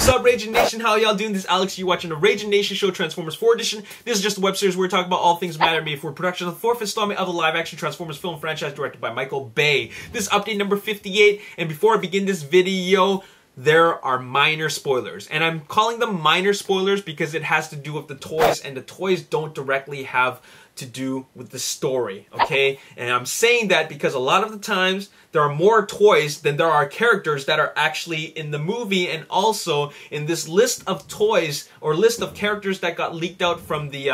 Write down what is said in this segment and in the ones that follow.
What's up, Ragin Nation? How y'all doing? This is Alex. You're watching the Ragin Nation Show Transformers 4 Edition. This is just a web series where we talk about all things matter to me for production of the 4th installment of the live-action Transformers film franchise directed by Michael Bay. This is update number 58, and before I begin this video, there are minor spoilers. And I'm calling them minor spoilers because it has to do with the toys, and the toys don't directly have to do with the story, okay? And I'm saying that because a lot of the times there are more toys than there are characters that are actually in the movie, and also in this list of toys or list of characters that got leaked out from the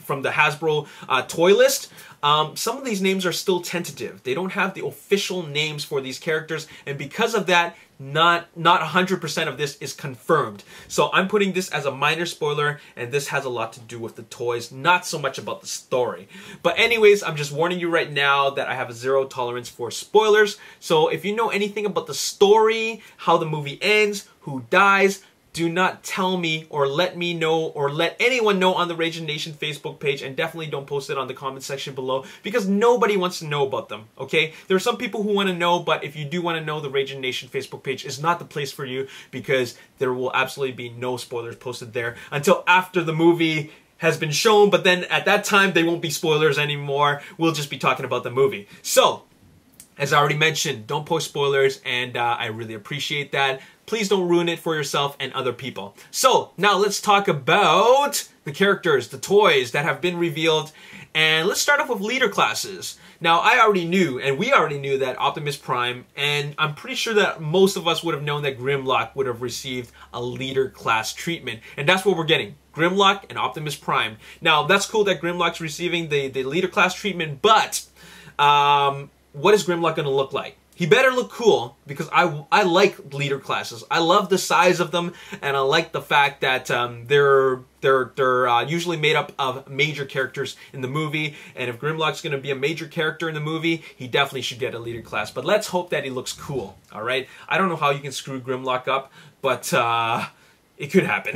Hasbro toy list. Some of these names are still tentative. They don't have the official names for these characters, and because of that, not 100% of this is confirmed. So I'm putting this as a minor spoiler, and this has a lot to do with the toys, not so much about the story. But anyways, I'm just warning you right now that I have a zero tolerance for spoilers. So if you know anything about the story, how the movie ends, who dies, do not tell me or let me know or let anyone know on the Ragin Nation Facebook page, and definitely don't post it on the comment section below because nobody wants to know about them, okay? There are some people who want to know, but if you do want to know, the Ragin Nation Facebook page is not the place for you because there will absolutely be no spoilers posted there until after the movie has been shown, but then at that time they won't be spoilers anymore. We'll just be talking about the movie. So, as I already mentioned, don't post spoilers, and I really appreciate that. Please don't ruin it for yourself and other people. So, now let's talk about the characters, the toys that have been revealed. And let's start off with leader classes. Now, I already knew, and we already knew that Optimus Prime, and I'm pretty sure that most of us would have known that Grimlock would have received a leader class treatment. And that's what we're getting. Grimlock and Optimus Prime. Now, that's cool that Grimlock's receiving the leader class treatment, but what is Grimlock going to look like? He better look cool, because I like leader classes. I love the size of them, and I like the fact that they're usually made up of major characters in the movie. And if Grimlock's going to be a major character in the movie, he definitely should get a leader class. But let's hope that he looks cool. All right. I don't know how you can screw Grimlock up, but it could happen.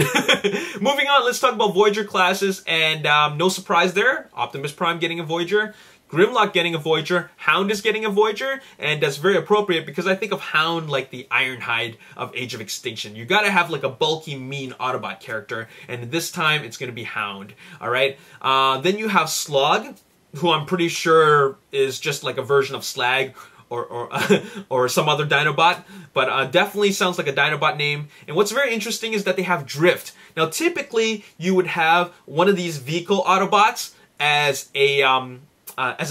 Moving on, let's talk about Voyager classes, and no surprise there. Optimus Prime getting a Voyager. Grimlock getting a Voyager, Hound is getting a Voyager, and that's very appropriate because I think of Hound like the Ironhide of Age of Extinction. You gotta have like a bulky, mean Autobot character, and this time it's gonna be Hound, alright? Then you have Slog, who I'm pretty sure is just like a version of Slag, or some other Dinobot, but definitely sounds like a Dinobot name. And what's very interesting is that they have Drift. Now typically, you would have one of these vehicle Autobots as a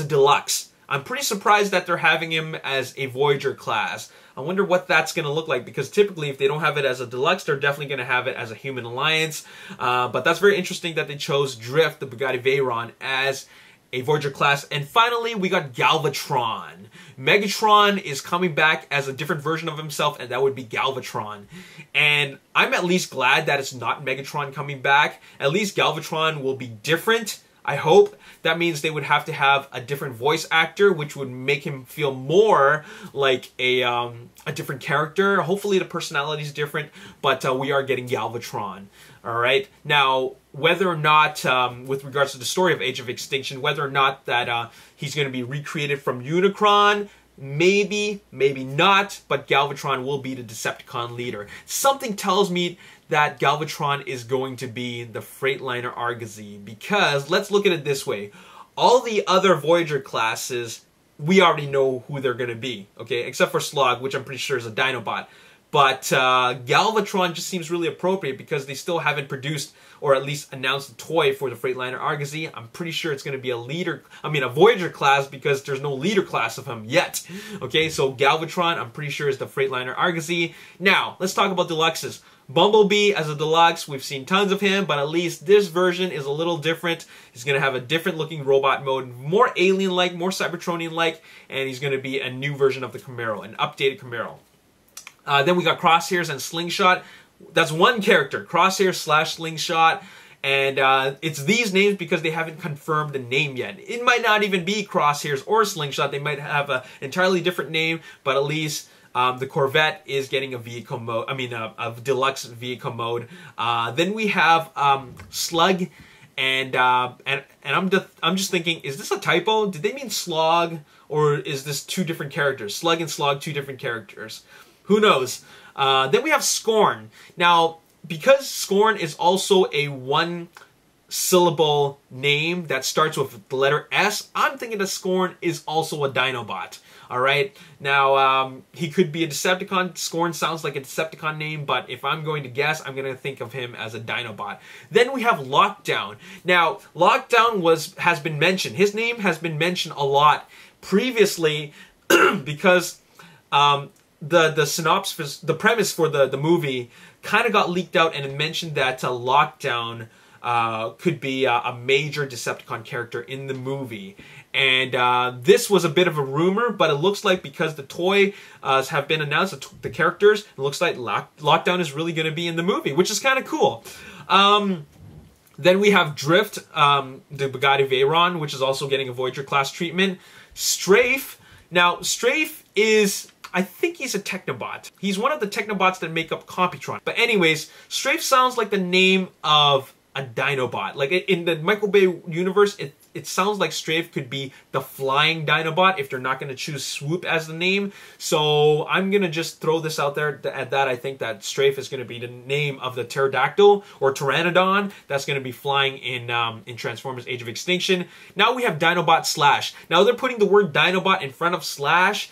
deluxe. I'm pretty surprised that they're having him as a Voyager class. I wonder what that's going to look like, because typically if they don't have it as a deluxe, they're definitely going to have it as a Human Alliance. But that's very interesting that they chose Drift, the Bugatti Veyron, as a Voyager class. And finally, we got Galvatron. Megatron is coming back as a different version of himself, and that would be Galvatron. And I'm at least glad that it's not Megatron coming back. At least Galvatron will be different, I hope. That means they would have to have a different voice actor, which would make him feel more like a different character. Hopefully the personality is different, but we are getting Galvatron. All right. Now, whether or not, with regards to the story of Age of Extinction, whether or not that he's going to be recreated from Unicron, maybe, maybe not, but Galvatron will be the Decepticon leader. Something tells me that Galvatron is going to be the Freightliner Argosy, because let's look at it this way. All the other Voyager classes, we already know who they're going to be, okay? Except for Slog, which I'm pretty sure is a Dinobot. But Galvatron just seems really appropriate because they still haven't produced or at least announced a toy for the Freightliner Argosy. I'm pretty sure it's going to be a Voyager class, because there's no leader class of him yet. Okay, so Galvatron, I'm pretty sure is the Freightliner Argosy. Now, let's talk about deluxes. Bumblebee as a deluxe, we've seen tons of him, but at least this version is a little different. He's going to have a different looking robot mode, more alien-like, more Cybertronian-like, and he's going to be a new version of the Camaro, an updated Camaro. Then we got Crosshairs and Slingshot. That's one character, Crosshair / Slingshot. And it's these names because they haven't confirmed the name yet. It might not even be Crosshairs or Slingshot. They might have an entirely different name, but at least the Corvette is getting a vehicle mode. A deluxe vehicle mode. Then we have Slug, and I'm just thinking, is this a typo? Did they mean Slog, or is this two different characters? Slug and Slog, two different characters. Who knows? Then we have Scorn. Now, because Scorn is also a one-syllable name that starts with the letter S, I'm thinking that Scorn is also a Dinobot. Alright, now he could be a Decepticon. Scorn sounds like a Decepticon name, but if I'm going to guess, I'm going to think of him as a Dinobot. Then we have Lockdown. Now, Lockdown has been mentioned. His name has been mentioned a lot previously because the synopsis, the premise for the movie kind of got leaked out, and it mentioned that Lockdown could be a major Decepticon character in the movie. And this was a bit of a rumor, but it looks like because the toy have been announced, the characters, it looks like Lockdown is really going to be in the movie, which is kind of cool. Then we have Drift, the Bugatti Veyron, which is also getting a Voyager Class treatment. Strafe. Now, Strafe is... I think he's a Technobot. He's one of the Technobots that make up Computron. But anyways, Strafe sounds like the name of a Dinobot. Like in the Michael Bay universe, it sounds like Strafe could be the flying Dinobot if they're not going to choose Swoop as the name. So I'm going to just throw this out there at that. I think that Strafe is going to be the name of the pterodactyl or pteranodon that's going to be flying in Transformers Age of Extinction. Now we have Dinobot Slash. Now they're putting the word Dinobot in front of Slash.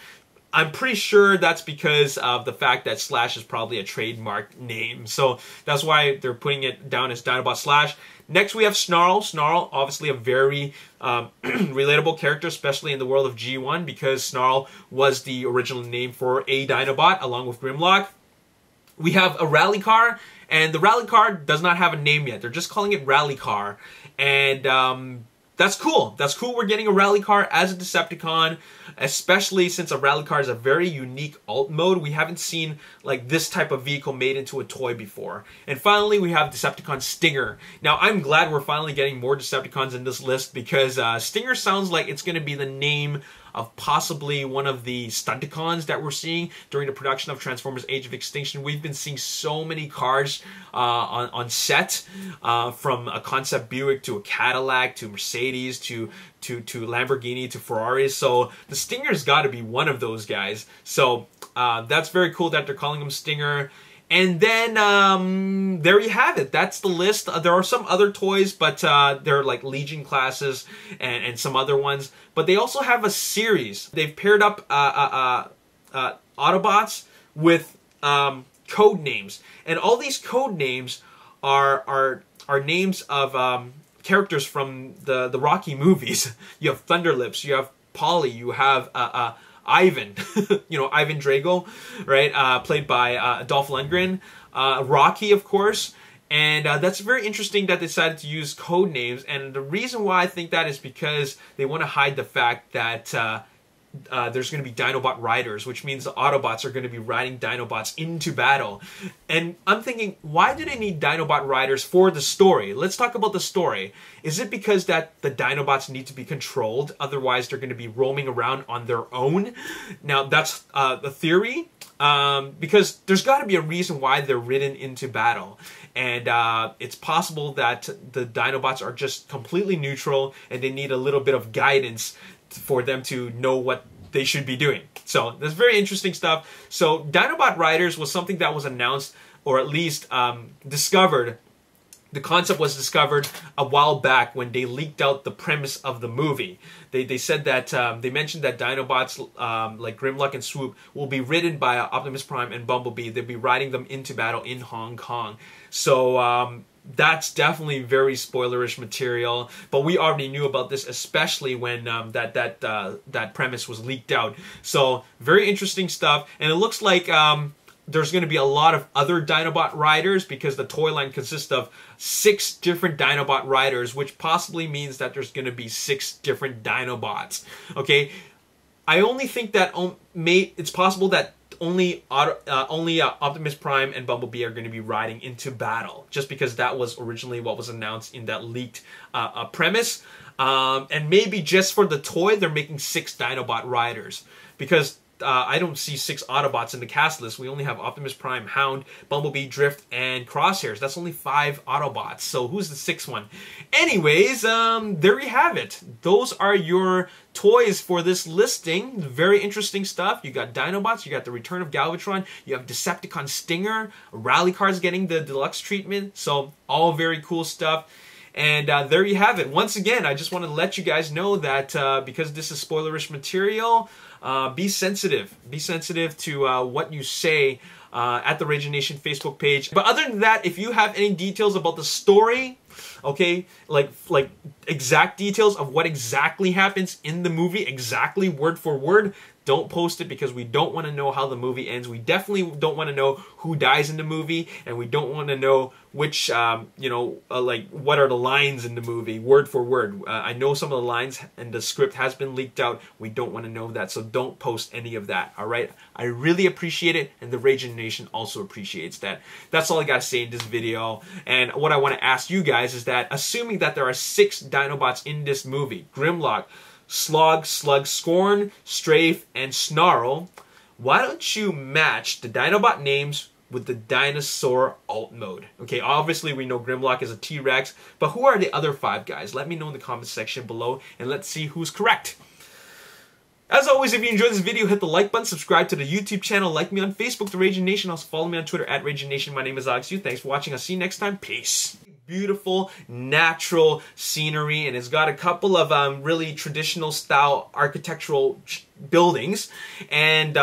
I'm pretty sure that's because of the fact that Slash is probably a trademark name. So that's why they're putting it down as Dinobot Slash. Next we have Snarl. Snarl, obviously a very relatable character, especially in the world of G1, because Snarl was the original name for a Dinobot, along with Grimlock. We have a Rally Car, and the Rally Car does not have a name yet. They're just calling it Rally Car. And that's cool. That's cool we're getting a Rally Car as a Decepticon, especially since a Rally Car is a very unique alt mode. We haven't seen like this type of vehicle made into a toy before. And finally, we have Decepticon Stinger. Now, I'm glad we're finally getting more Decepticons in this list because Stinger sounds like it's going to be the name of possibly one of the Stunticons that we're seeing during the production of Transformers Age of Extinction. We've been seeing so many cars on set, from a concept Buick to a Cadillac to Mercedes to Lamborghini to Ferrari. So the Stinger's got to be one of those guys. So that's very cool that they're calling him Stinger. And then, there you have it. That's the list. There are some other toys, but they're like Legion classes and some other ones. But they also have a series. They've paired up Autobots with Codenames. And all these Codenames are names of characters from the Rocky movies. You have Thunderlips, you have Polly, you have... Ivan, you know, Ivan Drago, right, played by Dolph Lundgren, Rocky, of course, and that's very interesting that they decided to use code names, and the reason why I think that is because they want to hide the fact that there's going to be Dinobot Riders, which means the Autobots are going to be riding Dinobots into battle. And I'm thinking, why do they need Dinobot Riders for the story? Let's talk about the story. Is it because that the Dinobots need to be controlled, otherwise they're going to be roaming around on their own? Now, that's the theory, because there's got to be a reason why they're ridden into battle. And it's possible that the Dinobots are just completely neutral and they need a little bit of guidance for them to know what they should be doing. So that's very interesting stuff. So Dinobot Riders was something that was announced, or at least discovered. The concept was discovered a while back when they leaked out the premise of the movie. They said that, they mentioned that Dinobots like Grimlock and Swoop will be ridden by Optimus Prime and Bumblebee. They'll be riding them into battle in Hong Kong. So that's definitely very spoilerish material, but we already knew about this, especially when that premise was leaked out. So very interesting stuff, and it looks like there's going to be a lot of other Dinobot Riders because the toy line consists of 6 different Dinobot Riders, which possibly means that there's going to be 6 different Dinobots. Okay, I only think that it's possible that only Optimus Prime and Bumblebee are going to be riding into battle, just because that was originally what was announced in that leaked premise. And maybe just for the toy, they're making 6 Dinobot Riders, because I don't see 6 Autobots in the cast list. We only have Optimus Prime, Hound, Bumblebee, Drift, and Crosshairs. That's only 5 Autobots. So who's the 6th one? Anyways, there you have it. Those are your toys for this listing. Very interesting stuff. You got Dinobots, you got the return of Galvatron, you have Decepticon Stinger, Rally Cars getting the deluxe treatment. So all very cool stuff. And there you have it. Once again, I just want to let you guys know that because this is spoilerish material, be sensitive. Be sensitive to what you say at the Ragin Nation Facebook page. But other than that, if you have any details about the story, okay, like exact details of what exactly happens in the movie, exactly word for word, don't post it, because we don't want to know how the movie ends. We definitely don't want to know who dies in the movie, and we don't want to know which, like what are the lines in the movie, word for word. I know some of the lines and the script has been leaked out. We don't want to know that, so don't post any of that, all right? I really appreciate it, and the Ragin Nation also appreciates that. That's all I got to say in this video, and what I want to ask you guys is that, assuming that there are 6 Dinobots in this movie, Grimlock, Slog, Slug, Scorn, Strafe, and Snarl, why don't you match the Dinobot names with the dinosaur alt mode? Okay, obviously we know Grimlock is a T-Rex, but who are the other 5 guys? Let me know in the comment section below, and let's see who's correct. As always, if you enjoyed this video, hit the like button, subscribe to the YouTube channel, like me on Facebook, The Ragin Nation. Also follow me on Twitter at Ragin Nation. My name is Alex Yu. Thanks for watching. I'll see you next time. Peace. Beautiful natural scenery, and it's got a couple of really traditional style architectural buildings, and